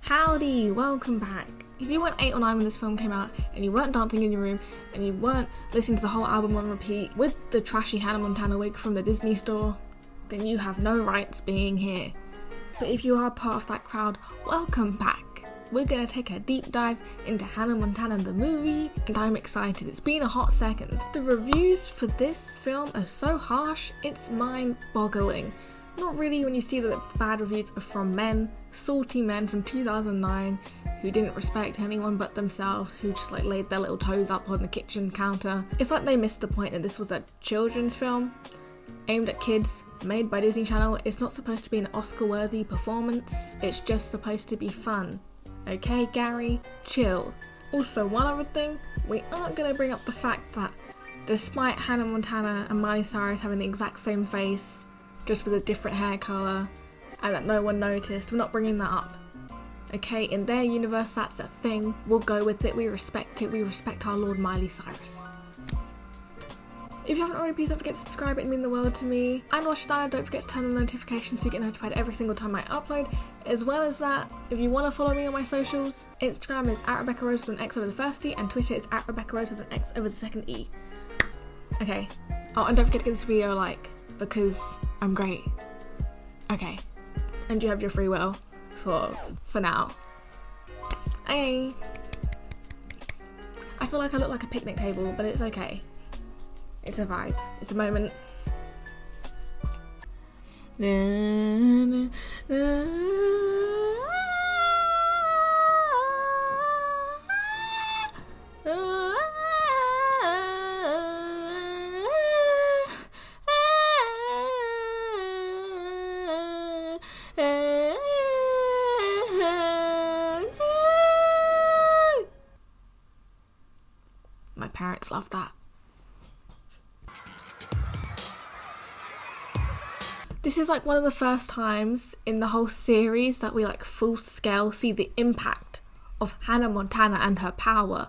Howdy, welcome back. If you weren't 8 or 9 when this film came out, and you weren't dancing in your room, and you weren't listening to the whole album on repeat with the trashy Hannah Montana wig from the Disney store, then you have no rights being here. But if you are part of that crowd, welcome back. We're gonna take a deep dive into Hannah Montana the movie, and I'm excited. It's been a hot second. The reviews for this film are so harsh, it's mind-boggling. Not really when you see that the bad reviews are from men, salty men from 2009 who didn't respect anyone but themselves, who just laid their little toes up on the kitchen counter. It's like they missed the point that this was a children's film aimed at kids, made by Disney Channel. It's not supposed to be an Oscar-worthy performance, it's just supposed to be fun. Okay, Gary, chill. Also, one other thing, we aren't going to bring up the fact that despite Hannah Montana and Miley Cyrus having the exact same face, just with a different hair colour, and that no one noticed, we're not bringing that up. Okay, in their universe that's a thing, we'll go with it, we respect our Lord Miley Cyrus. If you haven't already, please don't forget to subscribe, it'd mean the world to me. And watch that, don't forget to turn on the notifications so you get notified every single time I upload. As well as that, if you want to follow me on my socials, Instagram is @RebeccaRose with an X over the first E, and Twitter is @RebeccaRose with an X over the second E. Okay, oh, and don't forget to give this video a like, because I'm great. Okay, and you have your free will, sort of, for now. Hey, I feel like I look like a picnic table, but it's okay. It's a vibe. It's a moment. My parents love that. This is like one of the first times in the whole series that we full scale see the impact of Hannah Montana and her power.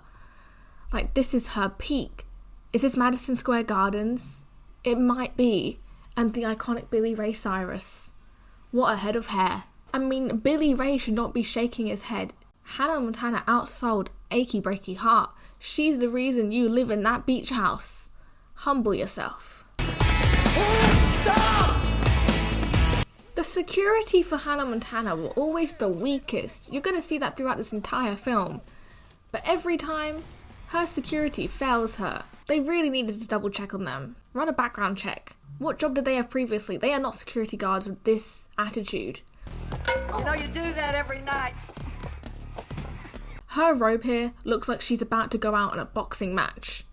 Like, this is her peak. Is this Madison Square Gardens? It might be. And the iconic Billy Ray Cyrus. What a head of hair. I mean, Billy Ray should not be shaking his head. Hannah Montana outsold Achy Breaky Heart. She's the reason you live in that beach house. Humble yourself. Stop! The security for Hannah Montana were always the weakest. You're going to see that throughout this entire film. But every time, her security fails her. They really needed to double check on them. Run a background check. What job did they have previously? They are not security guards with this attitude. You know you do that every night. Her robe here looks like she's about to go out on a boxing match.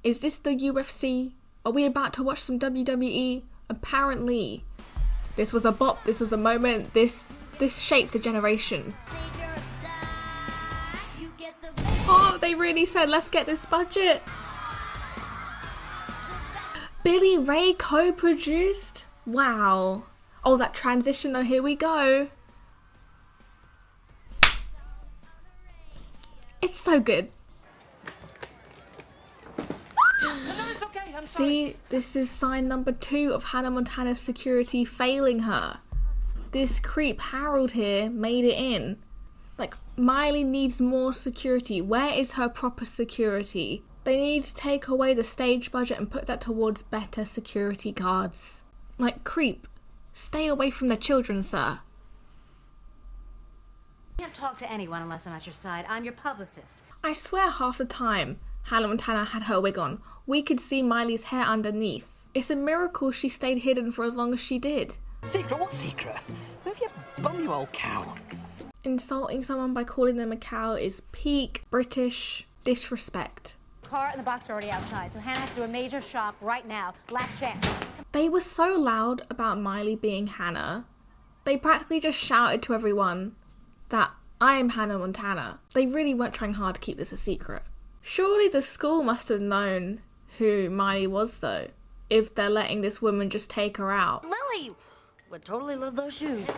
Is this the UFC? Are we about to watch some WWE? Apparently. This was a bop, this was a moment, this shaped a generation. Oh, they really said, let's get this budget. Billy Ray co-produced? Wow. Oh, that transition though, here we go. It's so good. See, this is sign number 2 of Hannah Montana's security failing her. This creep Harold here made it in. Miley needs more security. Where is her proper security? They need to take away the stage budget and put that towards better security guards. Creep, stay away from the children, sir. I can't talk to anyone unless I'm at your side. I'm your publicist. I swear half the time Hannah Montana had her wig on, we could see Miley's hair underneath. It's a miracle she stayed hidden for as long as she did. Secret? What secret? Where have you bum, you old cow? Insulting someone by calling them a cow is peak British disrespect. Car and the box are already outside, so Hannah has to do a major shop right now. Last chance. They were so loud about Miley being Hannah. They practically just shouted to everyone that I am Hannah Montana. They really weren't trying hard to keep this a secret. Surely the school must have known who Miley was though, if they're letting this woman just take her out. Lily would totally love those shoes.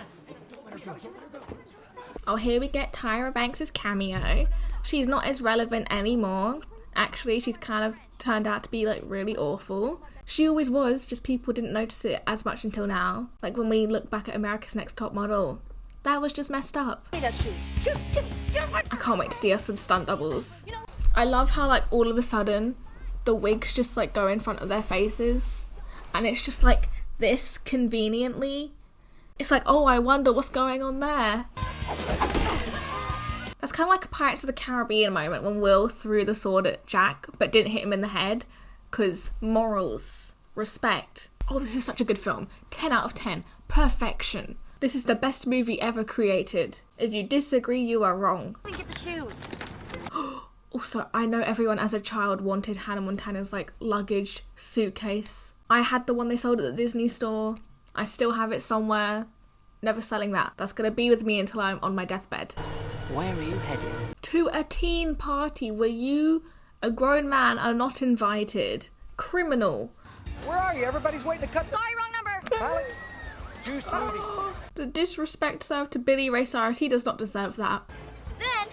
Oh, here we get Tyra Banks' cameo. She's not as relevant anymore. Actually, she's kind of turned out to be really awful. She always was, just people didn't notice it as much until now. When we look back at America's Next Top Model, That was just messed up. I can't wait to see us some stunt doubles. I love how like all of a sudden the wigs just like go in front of their faces and it's just like this conveniently. It's like, oh, I wonder what's going on there. That's kind of like a Pirates of the Caribbean moment when Will threw the sword at Jack but didn't hit him in the head because morals, respect. Oh, this is such a good film. 10 out of 10. Perfection. This is the best movie ever created. If you disagree, you are wrong. Let me get the shoes. Also, I know everyone as a child wanted Hannah Montana's like luggage suitcase. I had the one they sold at the Disney store. I still have it somewhere. Never selling that. That's gonna be with me until I'm on my deathbed. Where are you headed? To a teen party where you, a grown man, are not invited. Criminal. Where are you? Everybody's waiting to cut the... Sorry, wrong number. Pilot, two smoothies. The disrespect served to Billy Ray Cyrus, he does not deserve that. Then,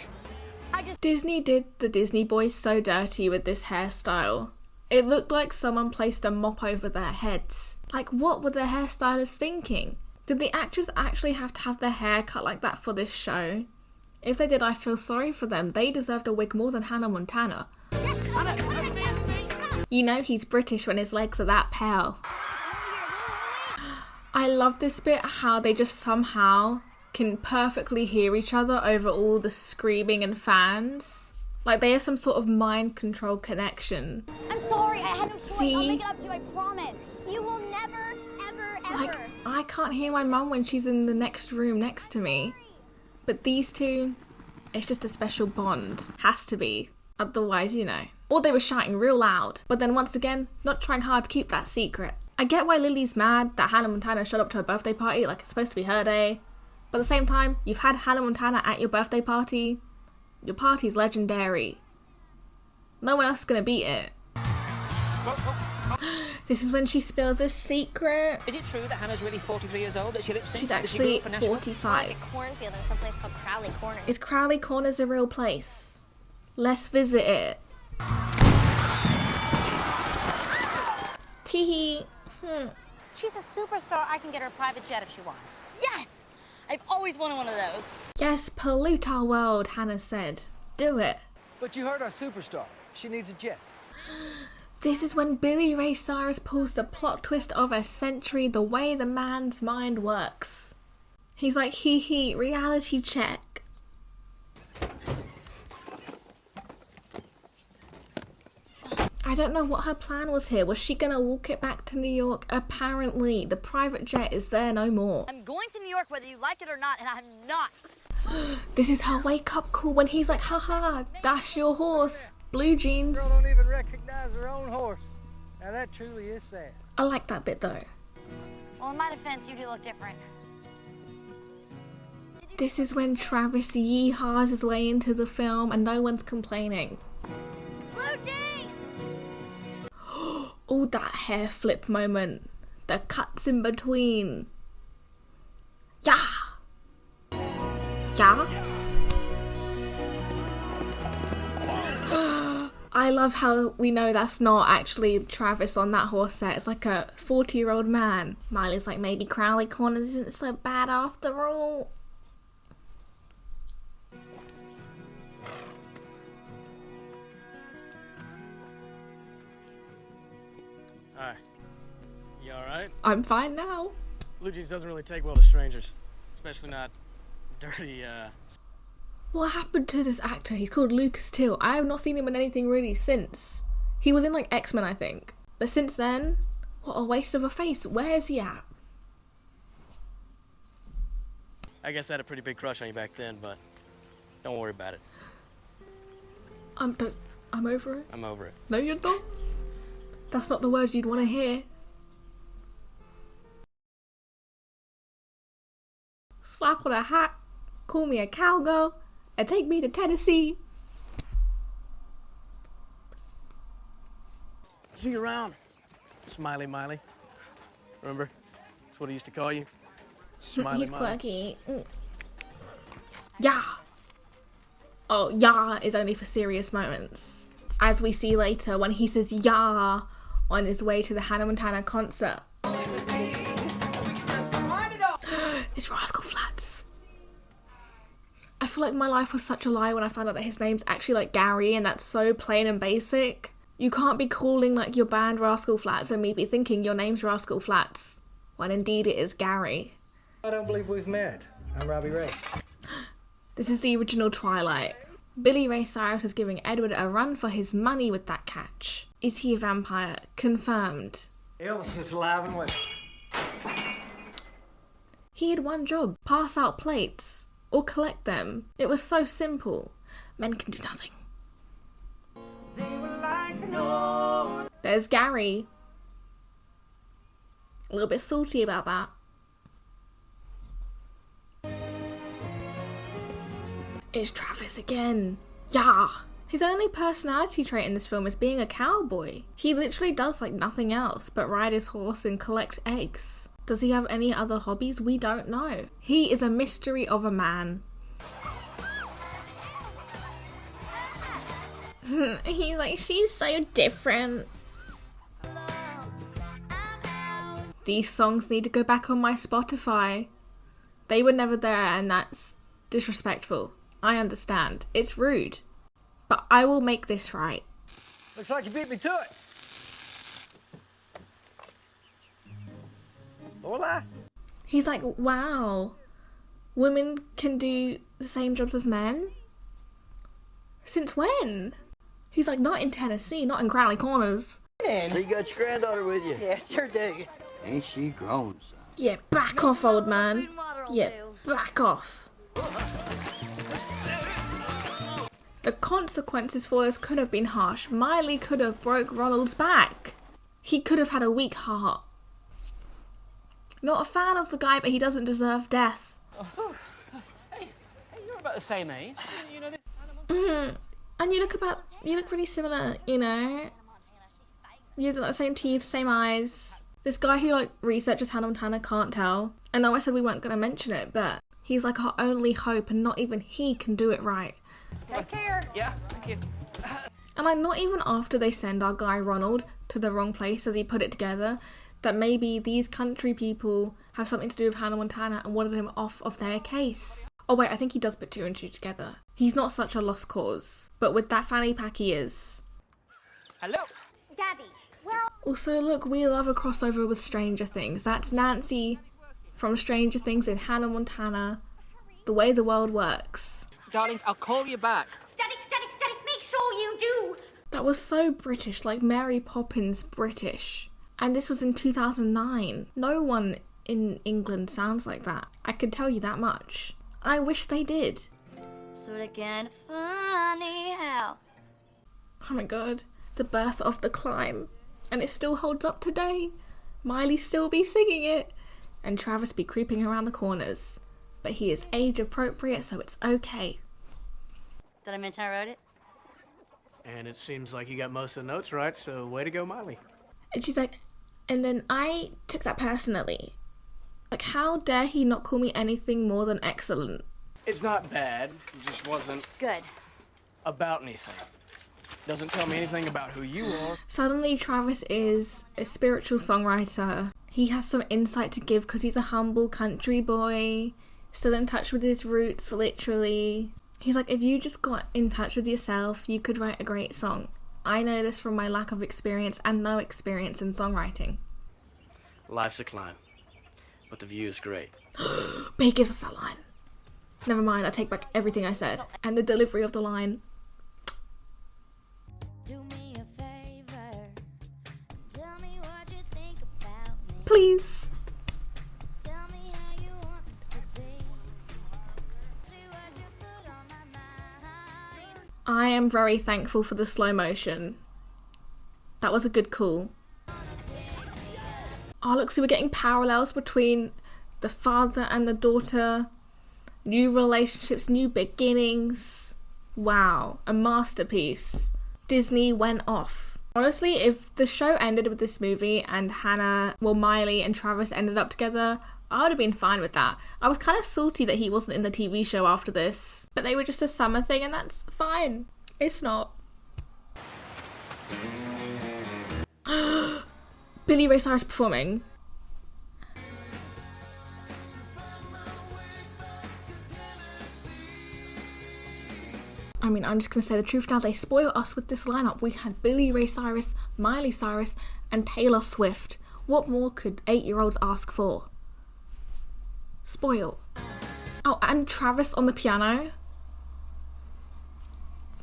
I just... Disney did the Disney boys so dirty with this hairstyle. It looked like someone placed a mop over their heads. Like, what were the hairstylists thinking? Did the actors actually have to have their hair cut like that for this show? If they did, I feel sorry for them. They deserved a wig more than Hannah Montana. You know he's British when his legs are that pale. I love this bit, how they just somehow can perfectly hear each other over all the screaming and fans. Like they have some sort of mind control connection. I'm sorry, I had no choice. See? I'll make it up to you, I promise. You will never, ever, ever. Like, I can't hear my mum when she's in the next room next to me. But these two, it's just a special bond. Has to be. Otherwise, you know. Or they were shouting real loud. But then once again, not trying hard to keep that secret. I get why Lily's mad that Hannah Montana showed up to her birthday party like it's supposed to be her day. But at the same time, you've had Hannah Montana at your birthday party. Your party's legendary. No one else is gonna beat it. This is when she spills this secret. Is it true that Hannah's really 43 years old? That she lip syncs? She's actually Like 45. a cornfield in some place called Crowley Corner. Is Crowley Corners a real place? Let's visit it. Teehee. She's a superstar. I can get her a private jet if she wants. Yes! I've always wanted one of those. Yes, pollute our world, Hannah said. Do it. But you heard our superstar. She needs a jet. This is when Billy Ray Cyrus pulls the plot twist of a century, the way the man's mind works. He's like, hee hee, reality check. I don't know what her plan was here. Was she gonna walk it back to New York? Apparently, the private jet is there no more. I'm going to New York whether you like it or not, and I'm not. This is her wake up call when he's like, haha, that's your horse. Blue jeans. Girl don't even recognize her own horse. Now that truly is sad. I like that bit though. Well, in my defense, you do look different. This is when Travis yeehaws his way into the film and no one's complaining. Blue jeans! Oh, that hair flip moment. The cuts in between. Yeah! Yeah? I love how we know that's not actually Travis on that horse set. It's like a 40-year-old man. Miley's like, maybe Crowley Corners isn't so bad after all. Hi. You alright? I'm fine now. Blue jeans doesn't really take well to strangers. Especially not dirty, What happened to this actor? He's called Lucas Till. I have not seen him in anything really since. He was in like X-Men, I think. But since then, what a waste of a face. Where is he at? I guess I had a pretty big crush on you back then, but don't worry about it. I'm over it. I'm over it. No, you're not. That's not the words you'd want to hear. Slap on a hat, call me a cowgirl, and take me to Tennessee. See you around, Smiley Miley. Remember? That's what I used to call you. Smiley He's Miley. quirky. Yeah. Oh, yeah is only for serious moments. As we see later when he says yeah on his way to the Hannah Montana concert. It's Rascal Flats. feel like my life was such a lie when I found out that his name's actually like Gary, and that's so plain and basic. You can't be calling like your band Rascal Flatts and me be thinking your name's Rascal Flatts, when indeed it is Gary. I don't believe we've met. I'm Robbie Ray. This is the original Twilight. Billy Ray Cyrus is giving Edward a run for his money with that catch. Is he a vampire? Confirmed. Elvis is alive and well. He had one job: pass out plates or collect them. It was so simple. Men can do nothing. There's Gary. A little bit salty about that. It's Travis again. Yeah. His only personality trait in this film is being a cowboy. He literally does like nothing else but ride his horse and collect eggs. Does he have any other hobbies? We don't know. He is a mystery of a man. He's like, she's so different. These songs need to go back on my Spotify. They were never there, and that's disrespectful. I understand. It's rude. But I will make this right. Looks like you beat me to it. Hola. He's like, wow. Women can do the same jobs as men? Since when? He's like, not in Tennessee, not in Crowley Corners. So you got your granddaughter with you? Yeah, sure do. Ain't she grown, son? Yeah, back off, old man. Yeah, back off. The consequences for this could have been harsh. Miley could have broke Ronald's back. He could have had a weak heart. Not a fan of the guy, but he doesn't deserve death. Oh, hey, you're about the same age. You know this. And you look really similar, you know. You have the same teeth, same eyes. This guy who like researches Hannah Montana can't tell. I know I said we weren't going to mention it, but he's like our only hope, and not even he can do it right. Take care. Yeah, thank you. And like, not even after they send our guy Ronald to the wrong place as he put it together, that maybe these country people have something to do with Hannah Montana and wanted him off of their case. Oh wait, I think he does put two and two together. He's not such a lost cause, but with that fanny pack he is. Hello. Daddy, where are Also, look, we love a crossover with Stranger Things. That's Nancy from Stranger Things in Hannah Montana. The way the world works. Darlings, I'll call you back. Daddy, make sure you do. That was so British, like Mary Poppins British. And this was in 2009. No one in England sounds like that. I can tell you that much. I wish they did. Sorta kinda funny how. Oh my god. The birth of the climb. And it still holds up today. Miley still be singing it. And Travis be creeping around the corners. But he is age appropriate, so it's okay. Did I mention I wrote it? And it seems like you got most of the notes right, so way to go, Miley. And she's like, and then I took that personally. Like, how dare he not call me anything more than excellent? It's not bad, it just wasn't Good. about anything. Doesn't tell me anything about who you are. Suddenly, Travis is a spiritual songwriter. He has some insight to give because he's a humble country boy, still in touch with his roots, literally. He's like, if you just got in touch with yourself, you could write a great song. I know this from my lack of experience and no experience in songwriting. Life's a climb, but the view is great. But he gives us that line. Never mind, I take back everything I said. And the delivery of the line. Do me a favor. Tell me what you think about me. Please. Tell me how you want this to be. See what you put on my mind. I am very thankful for the slow motion. That was a good call. Oh, look, so we're getting parallels between the father and the daughter. New relationships, new beginnings. Wow, a masterpiece. Disney went off. Honestly, if the show ended with this movie and Miley and Travis ended up together, I would have been fine with that. I was kind of salty that he wasn't in the TV show after this, but they were just a summer thing and that's fine. It's not. Billy Ray Cyrus performing. I mean, I'm just gonna say the truth now. They spoiled us with this lineup. We had Billy Ray Cyrus, Miley Cyrus, and Taylor Swift. What more could 8-year-olds ask for? Spoil. Oh, and Travis on the piano.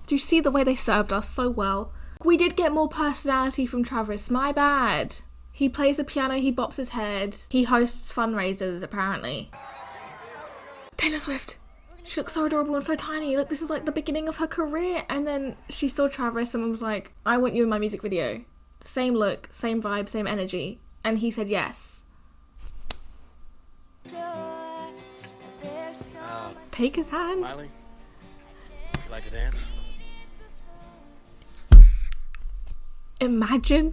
Do you see the way they served us so well? We did get more personality from Travis, my bad. He plays the piano, he bops his head, he hosts fundraisers apparently. Taylor Swift. She looks so adorable and so tiny. Look, this is like the beginning of her career. And then she saw Travis and was like, I want you in my music video. Same look, same vibe, same energy. And he said yes. Take his hand. Miley, would you like to dance? Imagine.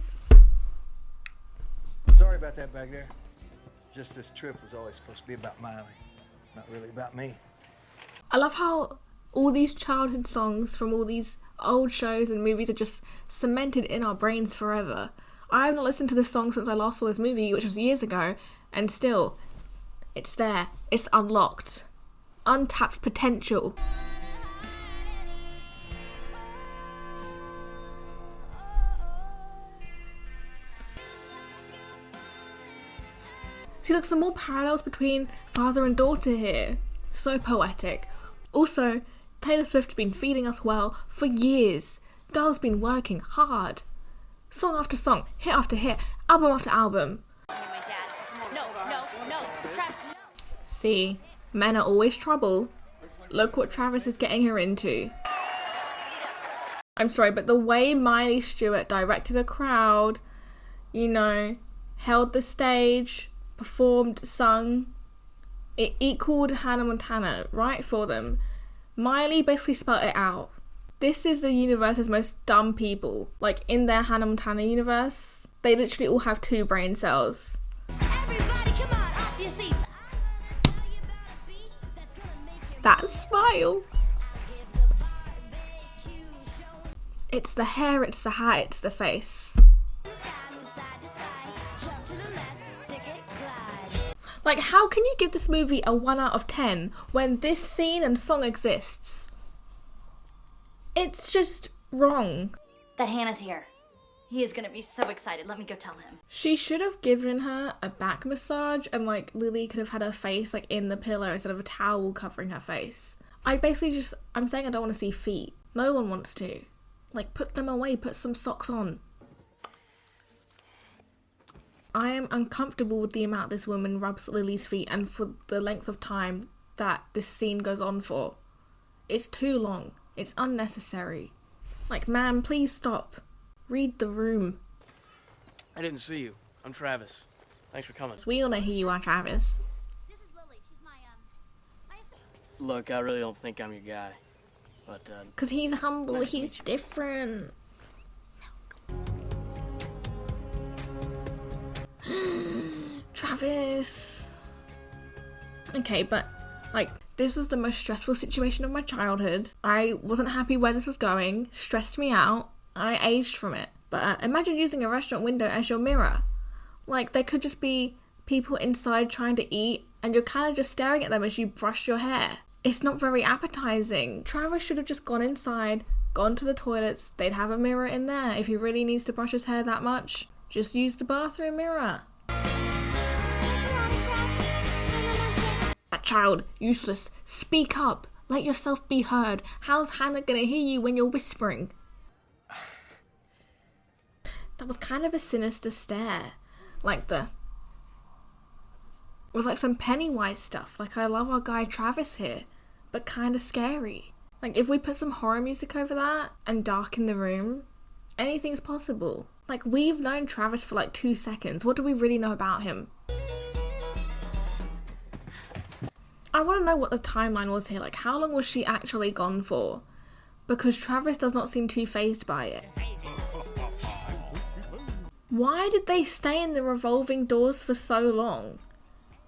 Sorry about that back there. Just this trip was always supposed to be about Miley, not really about me. I love how all these childhood songs from all these old shows and movies are just cemented in our brains forever. I haven't listened to this song since I last saw this movie, which was years ago, and still, it's there. It's unlocked. Untapped potential. See, look, some more parallels between father and daughter here. So poetic. Also, Taylor Swift's been feeding us well for years. Girl's been working hard. Song after song, hit after hit, album after album. See, men are always trouble. Look what Travis is getting her into. I'm sorry, but the way Miley Stewart directed a crowd, you know, held the stage, performed, sung, it equaled Hannah Montana right for them. Miley basically spelled it out. This is the universe's most dumb people. Like, in their Hannah Montana universe, they literally all have 2 brain cells. Everybody come on, off your seats. That smile. It's the hair, it's the hat, it's the face. Like, how can you give this movie a 1 out of 10 when this scene and song exists? It's just wrong. That Hannah's here. He is gonna be so excited. Let me go tell him. She should have given her a back massage and, like, Lily could have had her face, like, in the pillow instead of a towel covering her face. I'm saying I don't want to see feet. No one wants to. Like, put them away, put some socks on. I am uncomfortable with the amount this woman rubs Lily's feet and for the length of time that this scene goes on for. It's too long. It's unnecessary. Like, ma'am, please stop. Read the room. I didn't see you. I'm Travis. Thanks for coming. We all know who you are, Travis. This is Lily. She's my Look, I really don't think I'm your guy. But, Because he's humble, Nice to he's meet you. different. Travis. Okay, but, like, this was the most stressful situation of my childhood. I wasn't happy where this was going, stressed me out. I aged from it. But imagine using a restaurant window as your mirror. Like, there could just be people inside trying to eat, and you're kind of just staring at them as you brush your hair. It's not very appetizing. Travis should have just gone inside, gone to the toilets. They'd have a mirror in there. If he really needs to brush his hair that much, just use the bathroom mirror. That child, useless. Speak up. Let yourself be heard. How's Hannah gonna hear you when you're whispering? That was kind of a sinister stare. It was like some Pennywise stuff. Like, I love our guy Travis here, but kind of scary. Like, if we put some horror music over that and darken the room, anything's possible. Like, we've known Travis for like 2 seconds. What do we really know about him? I want to know what the timeline was here. Like, how long was she actually gone for? Because Travis does not seem too fazed by it. Why did they stay in the revolving doors for so long?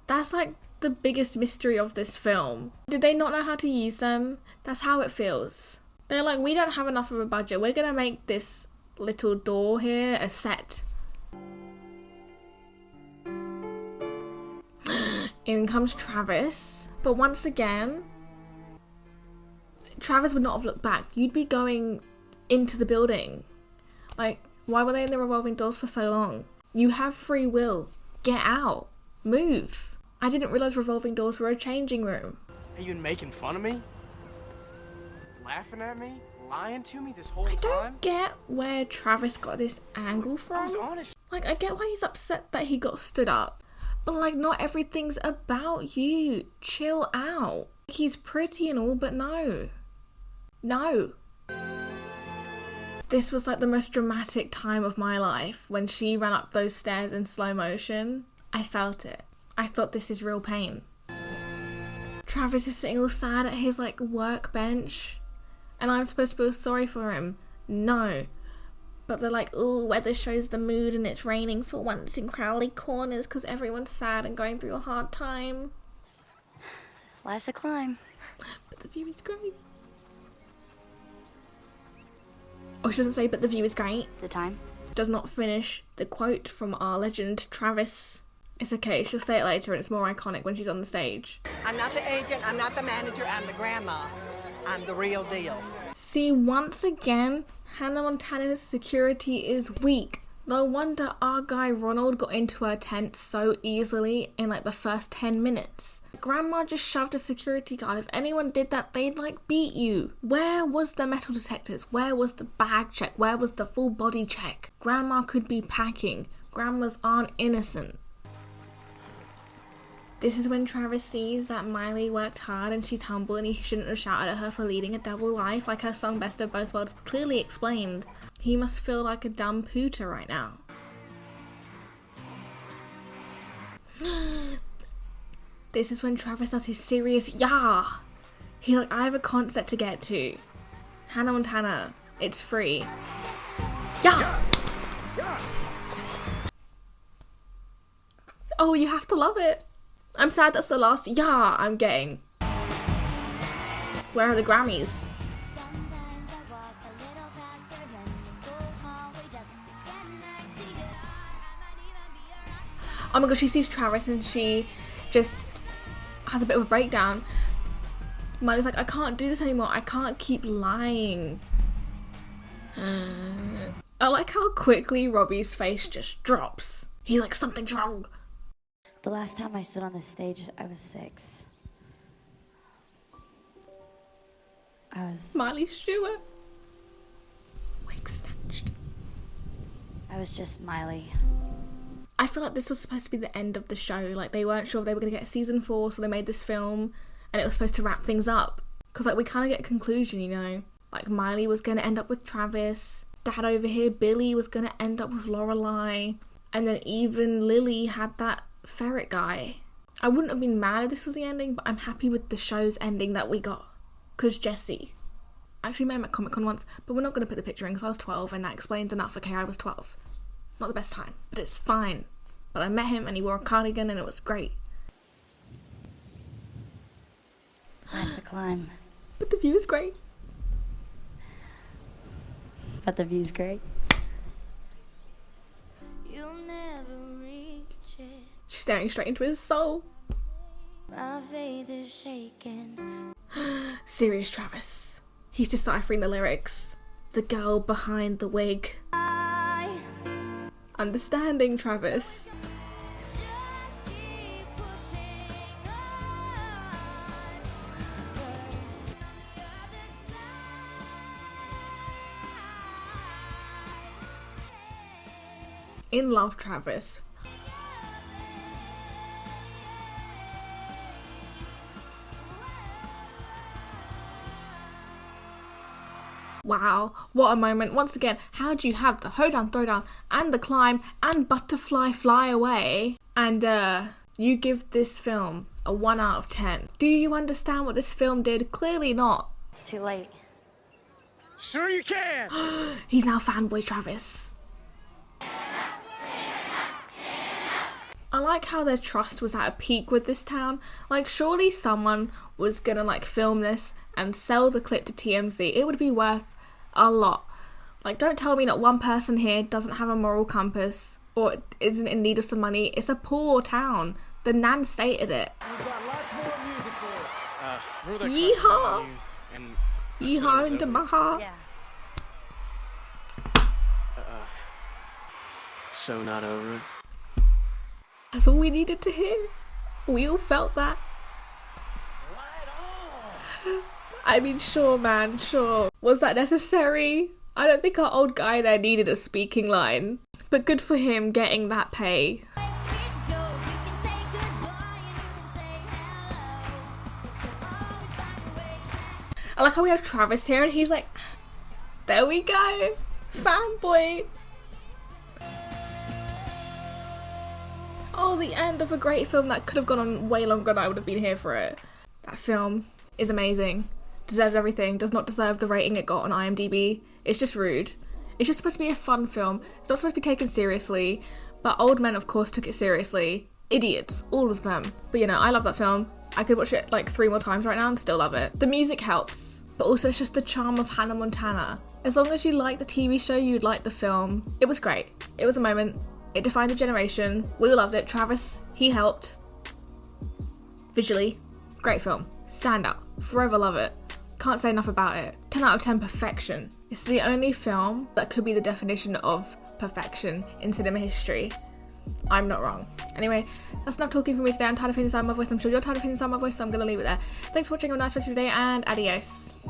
That's like the biggest mystery of this film. Did they not know how to use them? That's how it feels. They're like, we don't have enough of a budget. We're gonna make this little door here a set. In comes Travis. But once again, Travis would not have looked back. You'd be going into the building. Like, why were they in the revolving doors for so long? You have free will. Get out. Move. I didn't realise revolving doors were a changing room. Are you making fun of me? Laughing at me? Lying to me this whole I time? don't get where Travis got this angle I was from. honest. Like, I get why he's upset that he got stood up. But, like, not everything's about you. Chill out. He's pretty and all, but no. No. This was, like, the most dramatic time of my life. When she ran up those stairs in slow motion, I felt it. I thought, this is real pain. Travis is sitting all sad at his, like, workbench. And I'm supposed to feel sorry for him. No. But they're like, ooh, weather shows the mood and it's raining for once in Crowley Corners because everyone's sad and going through a hard time. Life's a climb. But the view is great. Oh, she doesn't say, but the view is great. The time? Does not finish the quote from our legend, Travis. It's okay, she'll say it later and it's more iconic when she's on the stage. I'm not the agent, I'm not the manager, I'm the grandma. I'm the real deal. See, once again, Hannah Montana's security is weak. No wonder our guy Ronald got into her tent so easily in like the first 10 minutes. Grandma just shoved a security guard. If anyone did that, they'd like beat you. Where was the metal detectors? Where was the bag check? Where was the full body check? Grandma could be packing. Grandmas aren't innocent. This is when Travis sees that Miley worked hard and she's humble and he shouldn't have shouted at her for leading a double life like her song Best of Both Worlds clearly explained. He must feel like a dumb pooter right now. This is when Travis does his serious yah. He's like, I have a concert to get to. Hannah Montana, it's free. Yah! Oh, you have to love it. I'm sad that's the last yah I'm getting. Where are the Grammys? Sometimes I walk a little faster than the school hallway just to get next to you. I might even be around. Oh my gosh, she sees Travis and she just has a bit of a breakdown. Miley's like, I can't do this anymore. I can't keep lying. I like how quickly Robbie's face just drops. He's like, something's wrong. The last time I stood on this stage, I was 6. Miley Stewart. Wig snatched. I was just Miley. I feel like this was supposed to be the end of the show. Like, they weren't sure if they were going to get a season 4, so they made this film, and it was supposed to wrap things up. Because, like, we kind of get a conclusion, you know? Like, Miley was going to end up with Travis. Dad over here, Billy, was going to end up with Lorelai. And then even Lily had that ferret guy. I wouldn't have been mad if this was the ending, but I'm happy with the show's ending that we got. Because Jessie. I actually met him at Comic-Con once, but we're not going to put the picture in because I was 12, and that explains enough. Okay, I was 12. Not the best time, but it's fine. But I met him and he wore a cardigan and it was great. Life's a climb. But the view is great. But the view's great. You'll never reach it. She's staring straight into his soul. My faith is shaking. Serious Travis. He's deciphering the lyrics. The girl behind the wig. Understanding Travis. Just keep pushing on. 'Cause on the other side. In love, Travis. Wow, what a moment. Once again, how do you have the hoedown, throwdown, and the climb, and butterfly fly away, and you give this film a 1 out of 10? Do you understand what this film did? Clearly not. It's too late. Sure you can! He's now fanboy Travis. I like how their trust was at a peak with this town. Like, surely someone was gonna, like, film this and sell the clip to TMZ. It would be worth a lot. Like, don't tell me not one person here doesn't have a moral compass or isn't in need of some money. It's a poor town. The Nan stated it. We've got lots more music for you. Yeehaw! And Yeehaw into my heart. Yeah. So not over it. That's all we needed to hear. We all felt that. I mean, sure, man, sure. Was that necessary? I don't think our old guy there needed a speaking line. But good for him getting that pay. I like how we have Travis here and he's like, there we go, fanboy. Oh, the end of a great film that could have gone on way longer and I would have been here for it. That film is amazing. Deserves everything. Does not deserve the rating it got on IMDb. It's just rude. It's just supposed to be a fun film. It's not supposed to be taken seriously. But old men, of course, took it seriously. Idiots. All of them. But you know, I love that film. I could watch it like 3 more times right now and still love it. The music helps. But also it's just the charm of Hannah Montana. As long as you like the TV show, you'd like the film. It was great. It was a moment. It defined the generation. We all loved it. Travis, he helped. Visually, great film. Stand up. Forever love it. Can't say enough about it. 10 out of 10 perfection. It's the only film that could be the definition of perfection in cinema history. I'm not wrong. Anyway, that's enough talking for me today. I'm tired of hearing the sound of my voice. I'm sure you're tired of hearing the sound of my voice, so I'm going to leave it there. Thanks for watching. Have a nice rest of your day, and adios.